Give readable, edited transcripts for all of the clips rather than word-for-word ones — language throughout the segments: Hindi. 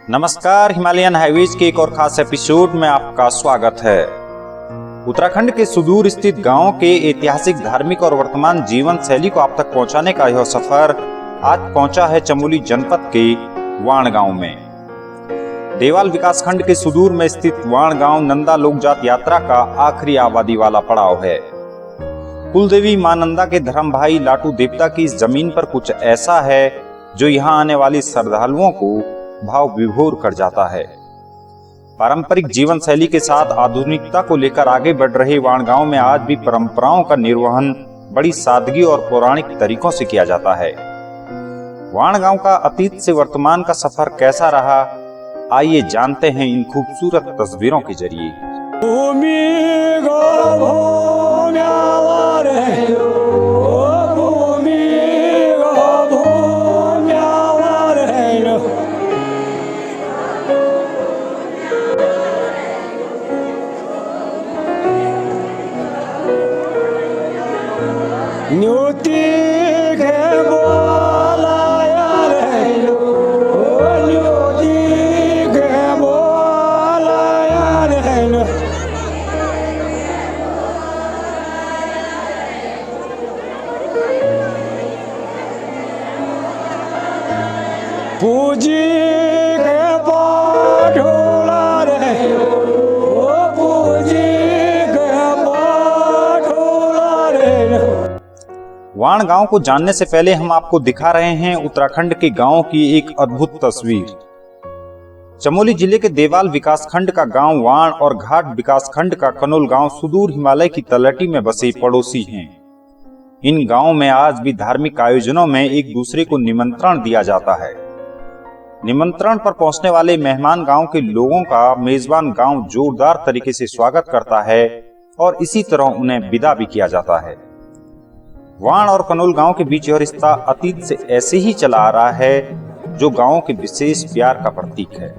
नमस्कार, हिमालयन हाईवेज के एक और खास एपिसोड में आपका स्वागत है। उत्तराखंड के सुदूर स्थित गांव के ऐतिहासिक, धार्मिक और वर्तमान जीवन शैली को आप तक पहुंचाने का यह सफर आज पहुंचा है चमोली जनपद के वाण गांव में। देवाल विकासखंड के सुदूर में स्थित वाण गांव नंदा लोकजात यात्रा का आखिरी आबादी वाला पड़ाव है। कुलदेवी मां नंदा के धर्म भाई लाटू देवता की इस जमीन पर कुछ ऐसा है जो यहाँ आने वाली श्रद्धालुओं को भाव विभोर कर जाता है। पारंपरिक जीवन शैली के साथ आधुनिकता को लेकर आगे बढ़ रहे वाण गांव में आज भी परंपराओं का निर्वहन बड़ी सादगी और पौराणिक तरीकों से किया जाता है। वाण गांव का अतीत से वर्तमान का सफर कैसा रहा, आइए जानते हैं इन खूबसूरत तस्वीरों के जरिए। वाण गांव को जानने से पहले हम आपको दिखा रहे हैं उत्तराखंड के गांव की एक अद्भुत तस्वीर। चमोली जिले के देवाल विकासखंड का गांव वाण और घाट विकासखंड का कनोल गांव सुदूर हिमालय की तलहटी में बसे पड़ोसी हैं। इन गांवों में आज भी धार्मिक आयोजनों में एक दूसरे को निमंत्रण दिया जाता है। निमंत्रण पर पहुंचने वाले मेहमान गांव के लोगों का मेजबान गांव जोरदार तरीके से स्वागत करता है और इसी तरह उन्हें विदा भी किया जाता है। वाण और कनोल गांव के बीच यह रिश्ता अतीत से ऐसे ही चला आ रहा है, जो गांवों के विशेष प्यार का प्रतीक है।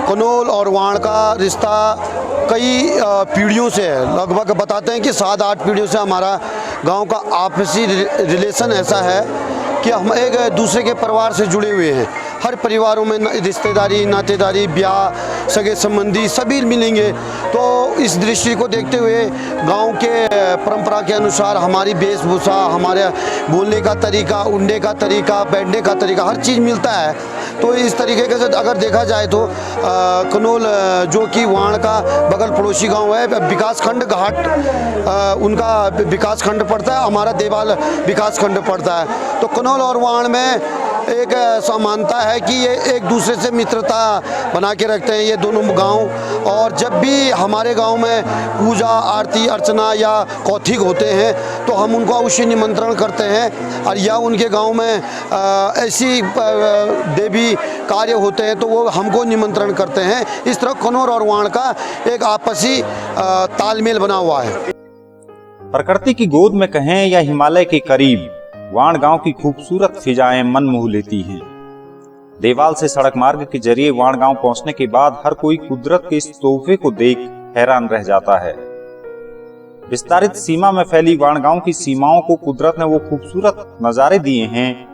कनौल और वाण का रिश्ता कई पीढ़ियों से है। लगभग बताते हैं कि 7-8 पीढ़ियों से हमारा गांव का आपसी रिलेशन ऐसा है कि हम एक दूसरे के परिवार से जुड़े हुए हैं। हर परिवारों में रिश्तेदारी, नातेदारी, ब्याह, सगे संबंधी सभी मिलेंगे। तो इस दृष्टि को देखते हुए गांव के परंपरा के अनुसार हमारी वेशभूषा, हमारे बोलने का तरीका, उड़ने का तरीका, बैठने का तरीका, हर चीज़ मिलता है। तो इस तरीके से अगर देखा जाए तो कनौल जो कि वाण का बगल पड़ोसी गांव है, विकासखंड घाट उनका विकासखंड पड़ता है, हमारा देवाल विकासखंड पड़ता है। तो कनौल और वाण में एक समानता है कि ये एक दूसरे से मित्रता बना के रखते हैं ये दोनों गांव। और जब भी हमारे गांव में पूजा, आरती, अर्चना या कौथिक होते हैं तो हम उनको अवश्य निमंत्रण करते हैं। और या उनके गांव में ऐसी देवी कार्य होते हैं तो वो हमको निमंत्रण करते हैं। इस तरह कनौल और वाण का एक आपसी तालमेल बना हुआ है। प्रकृति की गोद में कहें या हिमालय के करीब, वाण गांव की खूबसूरत फिजाएं मन मोह लेती हैं। देवाल से सड़क मार्ग के जरिए वाण गांव पहुंचने के बाद हर कोई कुदरत के इस तोहफे को देख हैरान रह जाता है। विस्तारित सीमा में फैली वाण गांव की सीमाओं को कुदरत ने वो खूबसूरत नजारे दिए हैं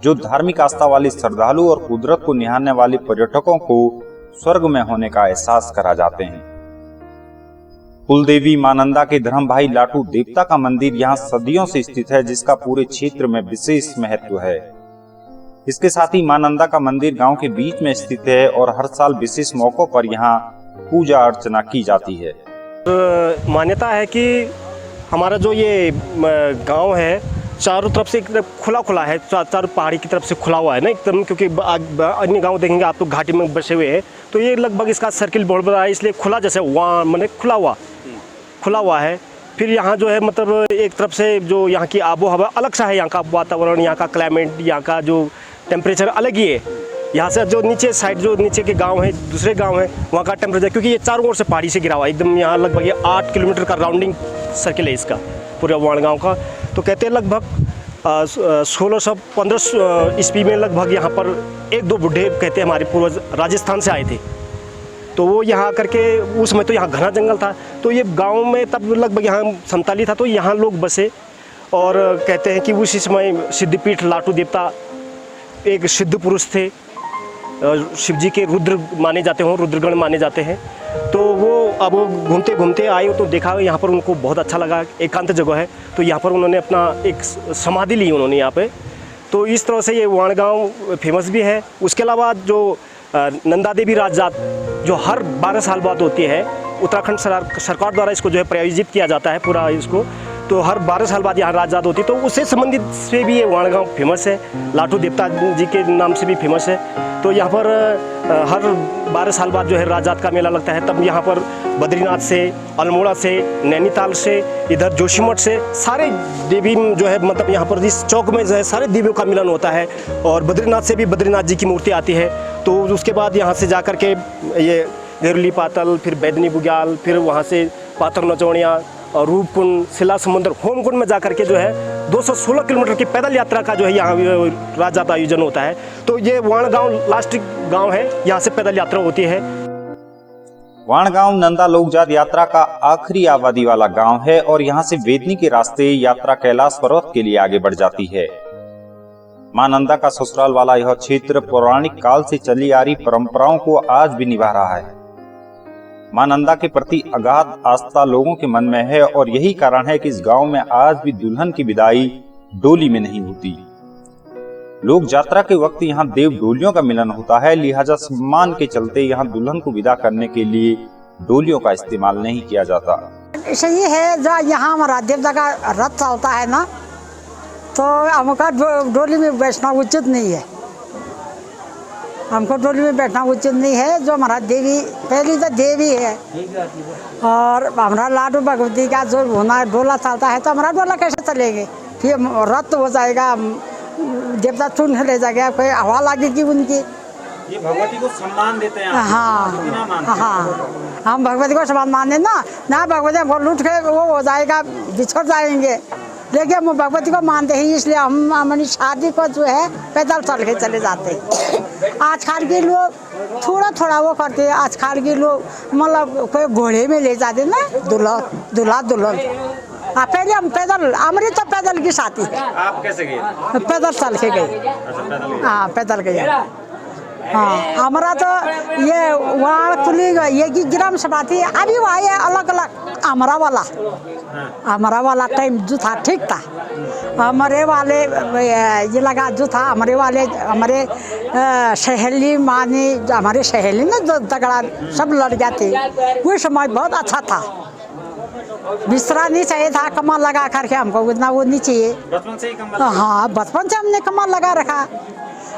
जो धार्मिक आस्था वाले श्रद्धालु और कुदरत को निहारने वाले पर्यटकों को स्वर्ग में होने का एहसास करा जाते हैं। कुलदेवी मां नंदा के धर्म भाई लाटू देवता का मंदिर यहाँ सदियों से स्थित है, जिसका पूरे क्षेत्र में विशेष महत्व है। इसके साथ ही मां नंदा का मंदिर गांव के बीच में स्थित है और हर साल विशेष मौकों पर यहाँ पूजा अर्चना की जाती है। मान्यता है कि हमारा जो ये गांव है चारों तरफ से एकदम खुला है, चारों पहाड़ी की तरफ से खुला हुआ है ना एकदम, क्योंकि अन्य गांव देखेंगे आप तो घाटी में बसे हुए हैं, तो ये लगभग इसका सर्किल बहुत बड़ा है, इसलिए खुला जैसे वहाँ मैंने खुला हुआ है। फिर यहाँ जो है मतलब एक तरफ से जो यहाँ की आबो हवा अलग सा है, यहाँ का वातावरण, यहाँ का क्लाइमेट, यहाँ का जो टेम्परेचर अलग ही है। यहाँ से जो नीचे साइड जो नीचे के गांव है, दूसरे गांव है, वहाँ का टेम्परेचर, क्योंकि ये चारों ओर से पहाड़ी से गिरा हुआ है एकदम, यहाँ लगभग ये 8 किलोमीटर का राउंडिंग सर्किल है इसका पूरे वाण गाँव का। तो कहते हैं लगभग 1615 ईस्वी में लगभग यहाँ पर 1-2 बुढ़े कहते हैं हमारे पूर्वज राजस्थान से आए थे, तो वो यहाँ करके उस समय तो यहाँ घना जंगल था, तो ये गांव में तब लगभग यहाँ संताली था, तो यहाँ लोग बसे। और कहते हैं कि उसी समय सिद्धपीठ लाटू देवता एक सिद्ध पुरुष थे, शिव जी के रुद्र माने जाते हों, रुद्रगण माने जाते हैं। तो वो अब घूमते घूमते आए तो देखा यहाँ पर उनको बहुत अच्छा लगा, एकांत जगह है, तो यहाँ पर उन्होंने अपना एक समाधि ली उन्होंने यहाँ पे। तो इस तरह से ये वाण गाँव फेमस भी है। उसके अलावा जो नंदा देवी राज जात जो हर 12 साल बाद होती है, उत्तराखंड सरकार द्वारा इसको जो है प्रायोजित किया जाता है पूरा इसको, तो हर 12 साल बाद यहाँ राजजात होती है, तो उससे संबंधित से भी ये वाण गाँव फेमस है, लाटू देवता जी के नाम से भी फेमस है। तो यहाँ पर हर 12 साल बाद जो है राजजात का मेला लगता है। तब यहाँ पर बद्रीनाथ से, अल्मोड़ा से, नैनीताल से, इधर जोशीमठ से सारे देवी जो है मतलब यहाँ पर इस चौक में जो है सारे देवियों का मिलन होता है। और बद्रीनाथ से भी बद्रीनाथ जी की मूर्ति आती है। तो उसके बाद यहाँ से जा कर के ये घेरुली पातल, फिर बैदनी बुग्याल, फिर वहाँ से पाथर नचौड़िया और रूपकुंड, शिला समुद्र, होमकुंड में जा कर के जो है 216 किलोमीटर की पैदल यात्रा का जो है यहाँ राजजात आयोजन होता है। तो ये वाण गांव लास्ट गांव है, यहाँ से पैदल यात्रा होती है। वाण गांव नंदा लोकजात यात्रा का आखिरी आबादी वाला गांव है और यहाँ से वेदनी के रास्ते यात्रा कैलाश पर्वत के लिए आगे बढ़ जाती है। मां नंदा का ससुराल वाला यह क्षेत्र पौराणिक काल से चली आ रही परंपराओं को आज भी निभा रहा है। मां नंदा के प्रति अगाध आस्था लोगों के मन में है और यही कारण है कि इस गांव में आज भी दुल्हन की विदाई डोली में नहीं होती। लोग यात्रा के वक्त यहाँ देव डोलियों का मिलन होता है, लिहाजा सम्मान के चलते यहाँ दुल्हन को विदा करने के लिए डोलियों का इस्तेमाल नहीं किया जाता। सही है। जो यहाँ हमारा देवता का रथ चलता है ना, तो हमका डोली में बैठना उचित नहीं है। हमको डोली में बैठना उचित नहीं है। जो हमारा देवी पहली तो देवी है, और हमारा लाडू भगवती का जो होना डोला चलता है, तो हमारा डोला कैसे चलेंगे? फिर रथ हो जाएगा, देवता चुन ले जाएगा, कोई हवा लगेगी उनकी। ये भगवती को सम्मान देते हैं आप? हाँ हाँ, हम भगवती को सम्मान माने ना भगवती हमको लूट के वो हो जाएगा, बिछड़ जाएंगे। लेकिन हम भगवती को मानते हैं, इसलिए हम हमारी शादी को जो है पैदल चल के चले जाते हैं। आजकल के लोग थोड़ा वो करते हैं। आजकल के लोग मतलब कोई घोड़े में ले जाते ना, दूल्हा दुल्हन। पहले हम पैदल, हमारी तो पैदल की शादी। आप कैसे गए? पैदल चल के गए। हाँ, पैदल गए। हाँ, हमारा तो ये वाड़ पुली ये की ग्राम सभा थी। अभी वहाँ ये अलग अलग हमारा वाला टाइम जो था ठीक था। हमारे वाले ये लगा जो था, हमारे सहेली मानी, हमारे सहेली ने जो तगड़ा सब लड़कियाँ थी, वो समय बहुत अच्छा था। बिस्तरा नहीं चाहिए था, कमर लगा करके हमको उतना वो नहीं चाहिए। बचपन से ही कमर? हाँ, बचपन से हमने कमर लगा रखा।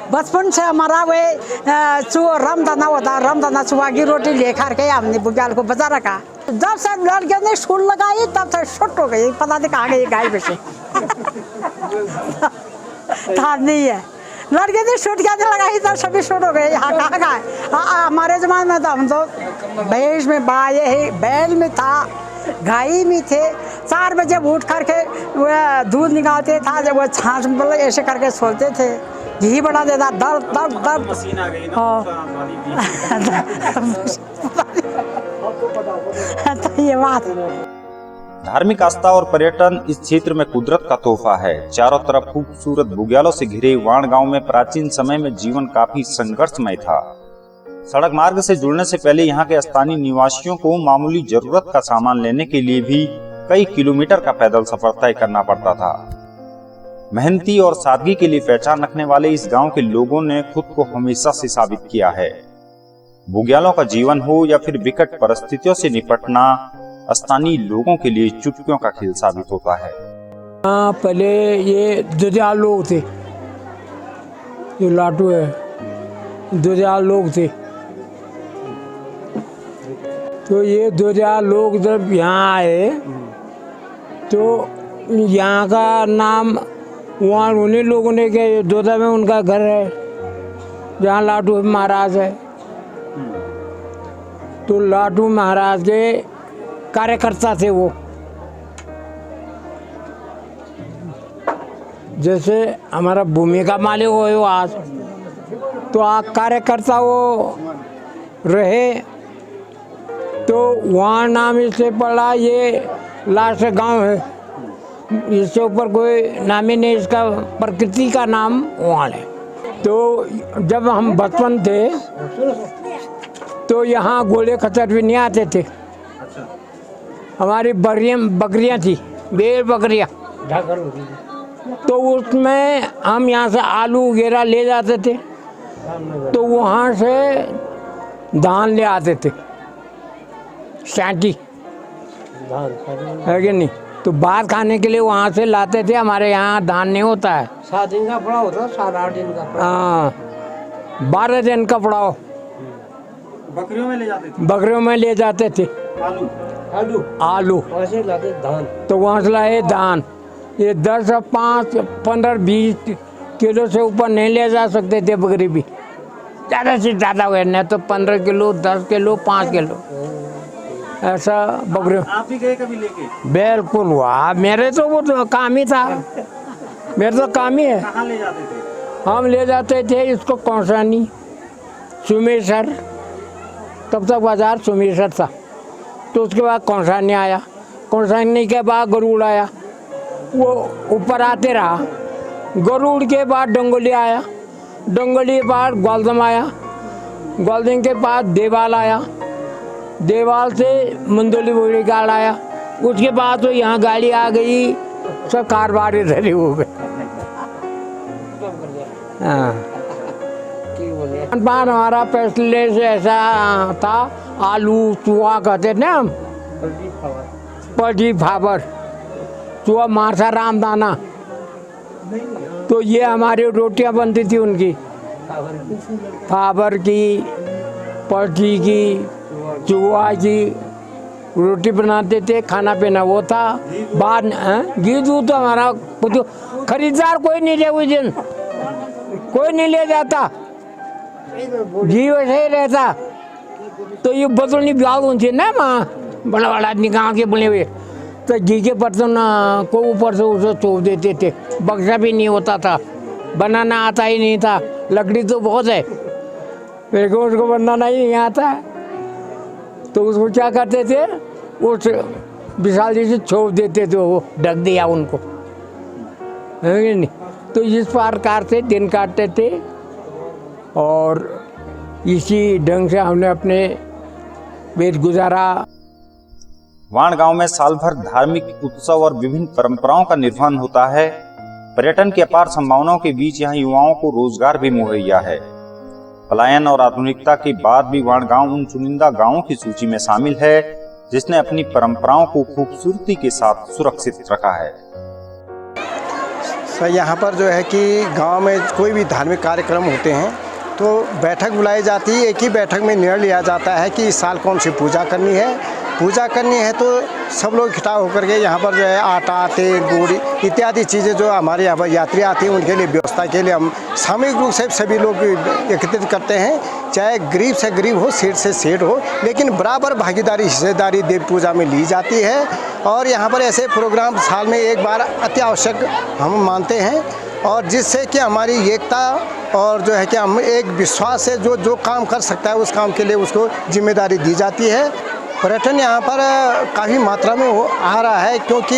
बचपन से हमारा वे रामदाना होता, रामदाना चुहा की रोटी ले करके हमने बुग्याल को बजा रखा। जब से लड़कियों ने स्कूल लगाई तब से शुट हो गई, पता नहीं कहाँ गई गाय से। था नहीं है, लड़के ने शूट क्या लगाई तब सभी शुट हो गए। यहाँ कहाँ गए? हमारे जमाने में तो हम तो भैंस में बैल में था, गाय में थे। 4 बजे उठ करके वह दूध निकालते था, जब वो छाछ में ऐसे करके सोते थे, घी बना देता, दर्द। तो ये बात। धार्मिक आस्था और पर्यटन इस क्षेत्र में कुदरत का तोहफा है। चारों तरफ खूबसूरत बुग्यालों से घिरे वाण गांव में प्राचीन समय में जीवन काफी संघर्षमय था। सड़क मार्ग से जुड़ने से पहले यहाँ के स्थानीय निवासियों को मामूली जरूरत का सामान लेने के लिए भी कई किलोमीटर का पैदल सफर तय करना पड़ता था। मेहनती और सादगी के लिए पहचान रखने वाले इस गांव के लोगों ने खुद को हमेशा से साबित किया है। बुग्यालों का जीवन हो या फिर विकट परिस्थितियों से निपटना स्थानीय लोगों के लिए चुटकियों का खेल साबित होता है। पहले ये दुधियाल लोग थे, जो लाटू है, दुधियाल लोग थे। तो ये दुधियाल लोग जब यहाँ आए तो यहाँ का नाम वहाँ उन्हीं लोगों ने किया। दोदा में उनका घर है, जहाँ लाटू महाराज है। तो लाटू महाराज के कार्यकर्ता थे वो। जैसे हमारा भूमि का मालिक हो आज, तो आप कार्यकर्ता वो रहे, तो वहाँ नाम इससे पड़ा ये लास्ट गांव है, इससे ऊपर कोई नाम ही नहीं, इसका प्रकृति का नाम वहाँ है। तो जब हम बचपन थे तो यहाँ गोले खच्चर भी नहीं आते थे। हमारी बकरियाँ थी, भेड़ बकरियाँ। तो उसमें हम यहाँ से आलू वगैरह ले जाते थे, तो वहाँ से धान ले आते थे, साटी है कि नहीं। तो भात खाने के लिए वहाँ से लाते थे। हमारे यहाँ धान नहीं होता है। 7 दिन का पड़ाव होता, 7-8 दिन का पड़ाव। हाँ, 12 दिन का पड़ाव। बकरियों में ले जाते थे? बकरियों में ले जाते थे आलू वहाँ से लाते धान। तो वहाँ से लाए धान। ये 10, 5, 15, 20 किलो से ऊपर नहीं ले जा सकते थे बकरी भी। ज़्यादा से ज़्यादा हुए न तो 15 किलो, 10 किलो, 5 किलो ऐसा बकरी। आप भी गए कभी लेके? बिल्कुल हुआ। मेरे तो वो तो काम ही था, मेरा तो काम ही है। कहाँ ले जाते थे? हम ले जाते थे इसको कौसानी, सुमेसर, तब तक बाजार सुमेसर था। तो उसके बाद कौसानी आया, कौसानी के बाद गरुड़ आया, वो ऊपर आते रहा। गरुड़ के बाद डंगोली आया, डंगोली के बाद ग्वालदम आया, ग्वालदम के बाद देवाल आया, देवाल से मंदोली बोली गाड़ आया। उसके बाद तो यहाँ गाड़ी आ गई, सब कारोबार इधर ही हो गए। हाँ, खान हमारा पहले से ऐसा था, आलू चूहा कहते थे हम। पटी फाबर चुआ मारसा रामदाना, तो ये हमारी रोटियां बनती थी उनकी, फाबर की, पटी की, चुआ की रोटी बनाते थे, खाना पीना वो था। बाद घी दूध तो हमारा खुद, खरीदार कोई नहीं रहे उस दिन, कोई नहीं ले जाता, घी वैसे ही रहता। तो ये बतौनी ब्याह होती है ना माँ, बड़ा बड़ा आदमी गाँव के बने हुए, तो घी के बर्तन को ऊपर से उसे छोड़ देते थे। बक्सा भी नहीं होता था, बनाना आता ही नहीं था, लकड़ी तो बहुत है मेरे को, उसको बनाना ही नहीं आता। तो उसको क्या करते थे, उस विशाल जी से छोड़ देते थे, वो ढक दिया उनको, है कि नहीं। तो इस प्रकार से दिन काटते थे और इसी ढंग से हमने अपने वेश गुजारा। वाण गांव में साल भर धार्मिक उत्सव और विभिन्न परंपराओं का निर्वहन होता है। पर्यटन की अपार संभावनाओं के बीच यहाँ युवाओं को रोजगार भी मुहैया है। पलायन और आधुनिकता के बाद भी वाण गांव उन चुनिंदा गांवों की सूची में शामिल है जिसने अपनी परंपराओं को खूबसूरती के साथ सुरक्षित रखा है। सर, यहाँ पर जो है कि गांव में कोई भी धार्मिक कार्यक्रम होते हैं तो बैठक बुलाई जाती है। एक ही बैठक में निर्णय लिया जाता है कि इस साल कौन सी पूजा करनी है, तो सब लोग इकट्ठा होकर के यहाँ पर जो है आटा, तेल, गुड़ इत्यादि चीज़ें जो हमारे यहाँ पर यात्री आते हैं उनके लिए व्यवस्था के लिए हम सामूहिक रूप से सभी लोग एकत्रित करते हैं। चाहे गरीब से गरीब हो, सेठ से सेठ हो, लेकिन बराबर भागीदारी, हिस्सेदारी देव पूजा में ली जाती है। और यहाँ पर ऐसे प्रोग्राम साल में एक बार अति आवश्यक हम मानते हैं, और जिससे कि हमारी एकता और जो है कि हम एक विश्वास से जो काम कर सकता है उस काम के लिए उसको जिम्मेदारी दी जाती है। पर्यटन यहाँ पर काफ़ी मात्रा में आ रहा है, क्योंकि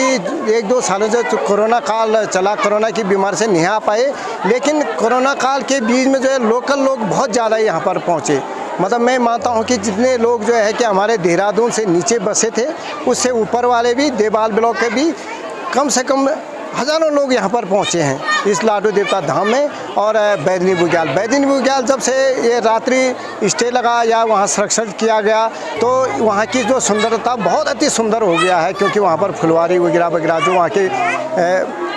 1-2 सालों से कोरोना काल चला, कोरोना की बीमारी से नहीं आ पाए, लेकिन कोरोना काल के बीच में जो है लोकल लोग बहुत ज़्यादा यहाँ पर पहुँचे। मतलब मैं मानता हूँ कि जितने लोग जो है कि हमारे देहरादून से नीचे बसे थे, उससे ऊपर वाले भी, देवाल ब्लॉक के भी कम से कम हज़ारों लोग यहाँ पर पहुँचे हैं इस लाडू देवता धाम में। और बैदिनी बुग्याल जब से ये रात्रि स्टे लगा या वहाँ संरक्षण किया गया, तो वहाँ की जो सुंदरता बहुत अति सुंदर हो गया है, क्योंकि वहाँ पर फुलवारी वगैरह जो वहाँ के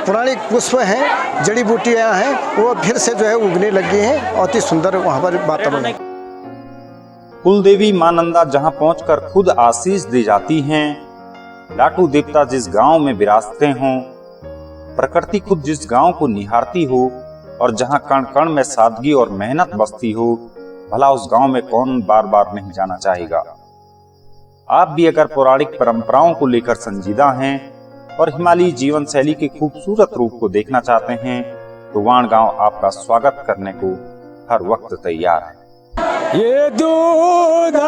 पुराने पुष्प हैं, जड़ी बूटियाँ हैं, वो फिर से जो है उगने लगी हैं, और अति सुंदर वहाँ पर वातावरण। कुलदेवी मां नंदा जहां पहुंचकर खुद आशीष दी जाती हैं, लाटू देवता जिस गांव में विराजते हों, प्रकृति खुद जिस गांव को निहारती हो, और जहां कण कण में सादगी और मेहनत बसती हो, भला उस गांव में कौन बार बार नहीं जाना चाहेगा। आप भी अगर पौराणिक परंपराओं को लेकर संजीदा हैं और हिमालयी जीवन शैली के खूबसूरत रूप को देखना चाहते हैं, तो वाण गांव आपका स्वागत करने को हर वक्त तैयार है। ये दूध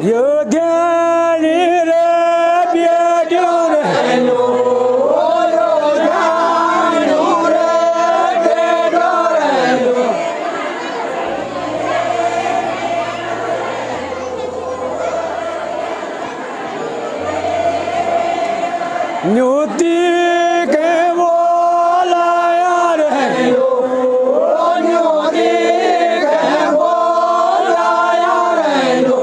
यो ध्यानी रे बेटियो रे लो यो ध्यानी रे बेटियो रे लो न्यूति के बोला यार है लो न्यूति के बोला यार है लो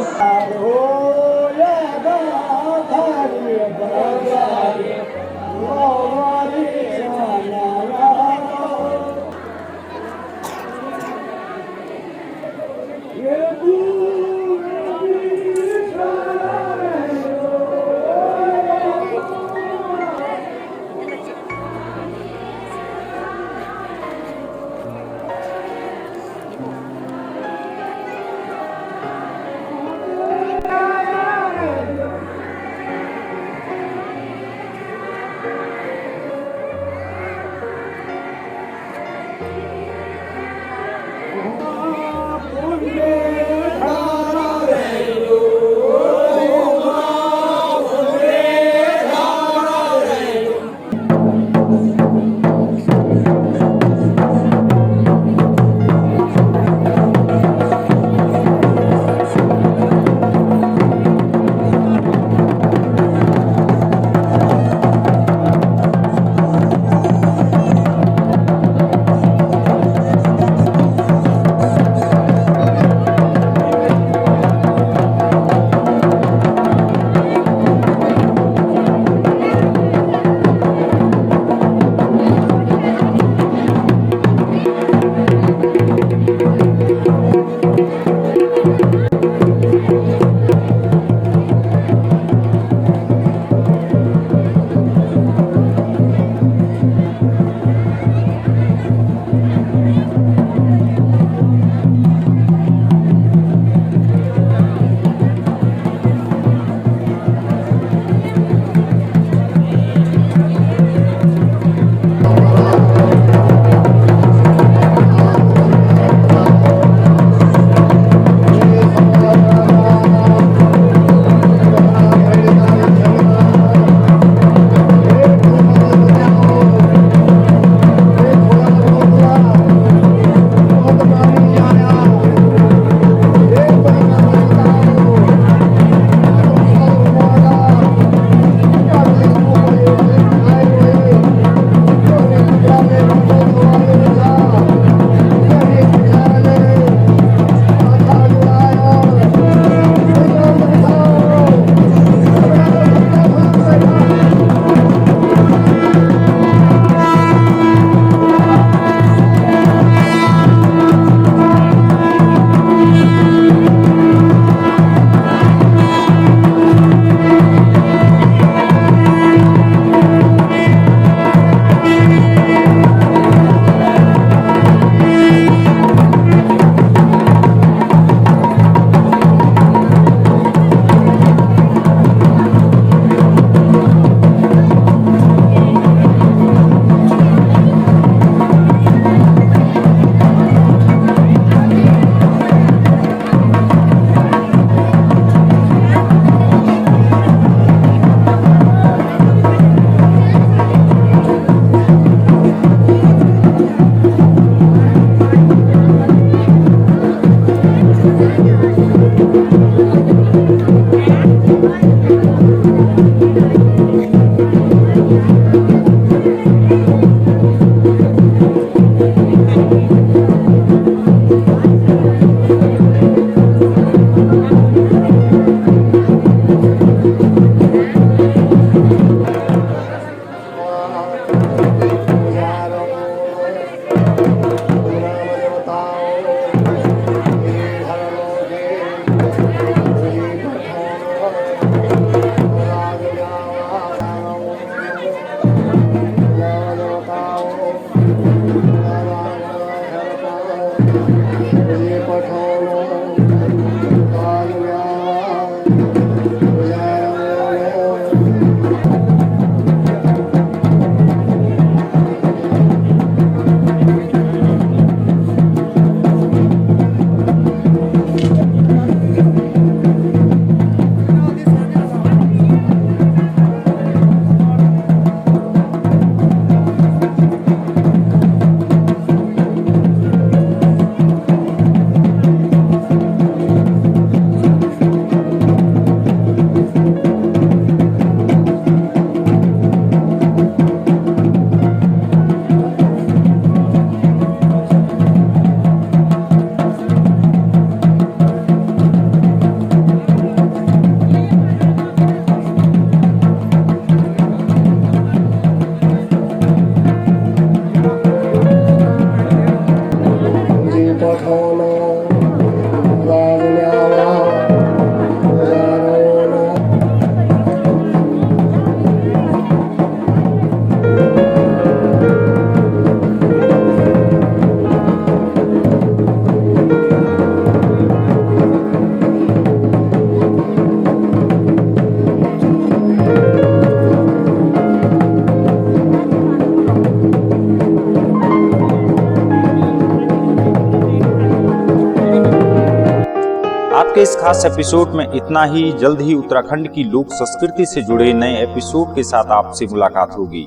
खास एपिसोड में इतना ही। जल्द ही उत्तराखंड की लोक संस्कृति से जुड़े नए एपिसोड के साथ आपसे मुलाकात होगी।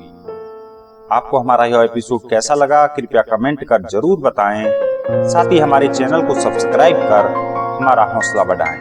आपको हमारा यह एपिसोड कैसा लगा कृपया कमेंट कर जरूर बताएं। साथ ही हमारे चैनल को सब्सक्राइब कर हमारा हौसला बढ़ाएं।